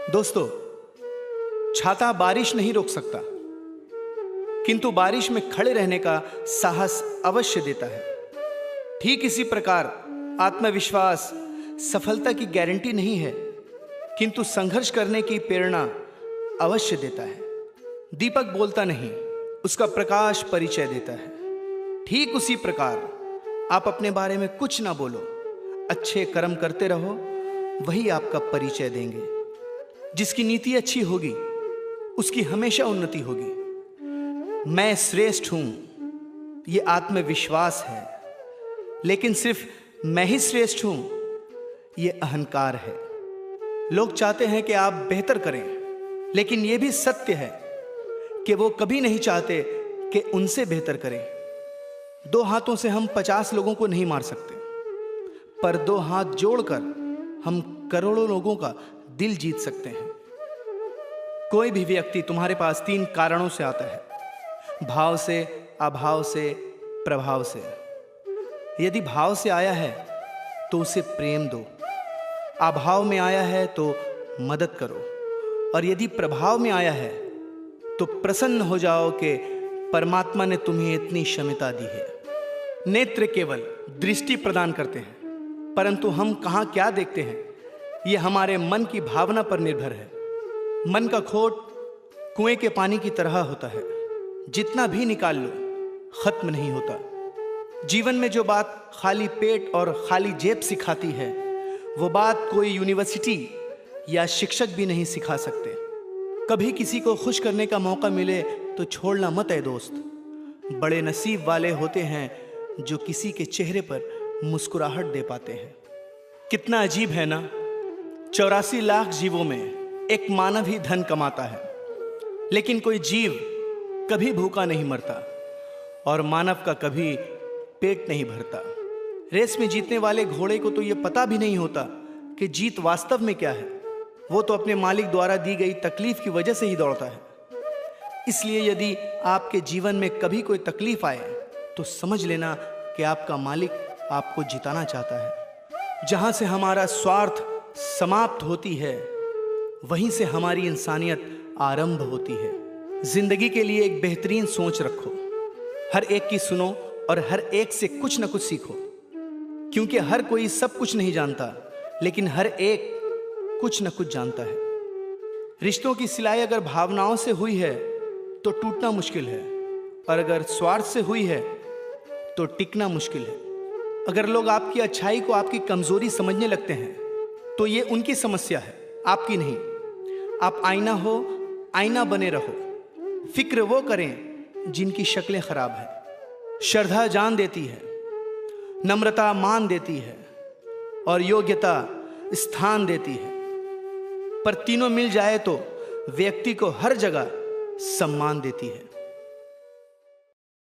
दोस्तों, छाता बारिश नहीं रोक सकता, किंतु बारिश में खड़े रहने का साहस अवश्य देता है। ठीक इसी प्रकार आत्मविश्वास सफलता की गारंटी नहीं है, किंतु संघर्ष करने की प्रेरणा अवश्य देता है। दीपक बोलता नहीं, उसका प्रकाश परिचय देता है। ठीक उसी प्रकार आप अपने बारे में कुछ ना बोलो, अच्छे कर्म करते रहो, वही आपका परिचय देंगे। जिसकी नीति अच्छी होगी उसकी हमेशा उन्नति होगी। मैं श्रेष्ठ हूं, ये आत्मविश्वास है, लेकिन सिर्फ मैं ही श्रेष्ठ हूं, ये अहंकार है। लोग चाहते हैं कि आप बेहतर करें, लेकिन यह भी सत्य है कि वो कभी नहीं चाहते कि उनसे बेहतर करें। 2 हाथों से हम 50 लोगों को नहीं मार सकते, पर 2 हाथ जोड़कर हम करोड़ों लोगों का दिल जीत सकते हैं। कोई भी व्यक्ति तुम्हारे पास 3 कारणों से आता है: भाव से, अभाव से, प्रभाव से। यदि भाव से आया है तो उसे प्रेम दो, अभाव में आया है तो मदद करो, और यदि प्रभाव में आया है तो प्रसन्न हो जाओ कि परमात्मा ने तुम्हें इतनी क्षमता दी है। नेत्र केवल दृष्टि प्रदान करते हैं, परंतु हम कहाँ क्या देखते हैं यह हमारे मन की भावना पर निर्भर है। मन का खोट कुएं के पानी की तरह होता है, जितना भी निकाल लो खत्म नहीं होता। जीवन में जो बात खाली पेट और खाली जेब सिखाती है, वो बात कोई यूनिवर्सिटी या शिक्षक भी नहीं सिखा सकते। कभी किसी को खुश करने का मौका मिले तो छोड़ना मत है दोस्त। बड़े नसीब वाले होते हैं जो किसी के चेहरे पर मुस्कुराहट दे पाते हैं। कितना अजीब है ना, 84 लाख जीवों में एक मानव ही धन कमाता है, लेकिन कोई जीव कभी भूखा नहीं मरता और मानव का कभी पेट नहीं भरता। रेस में जीतने वाले घोड़े को तो यह पता भी नहीं होता कि जीत वास्तव में क्या है। वो तो अपने मालिक द्वारा दी गई तकलीफ की वजह से ही दौड़ता है। इसलिए यदि आपके जीवन में कभी कोई तकलीफ आए तो समझ लेना कि आपका मालिक आपको जिताना चाहता है। जहां से हमारा स्वार्थ समाप्त होती है, वहीं से हमारी इंसानियत आरंभ होती है। जिंदगी के लिए एक बेहतरीन सोच रखो, हर एक की सुनो और हर एक से कुछ न कुछ सीखो, क्योंकि हर कोई सब कुछ नहीं जानता, लेकिन हर एक कुछ न कुछ जानता है। रिश्तों की सिलाई अगर भावनाओं से हुई है तो टूटना मुश्किल है, और अगर स्वार्थ से हुई है तो टिकना मुश्किल है। अगर लोग आपकी अच्छाई को आपकी कमजोरी समझने लगते हैं तो ये उनकी समस्या है, आपकी नहीं। आप आईना हो, आईना बने रहो। फिक्र वो करें जिनकी शक्लें खराब हैं। श्रद्धा जान देती है, नम्रता मान देती है, और योग्यता स्थान देती है। पर तीनों मिल जाए तो व्यक्ति को हर जगह सम्मान देती है।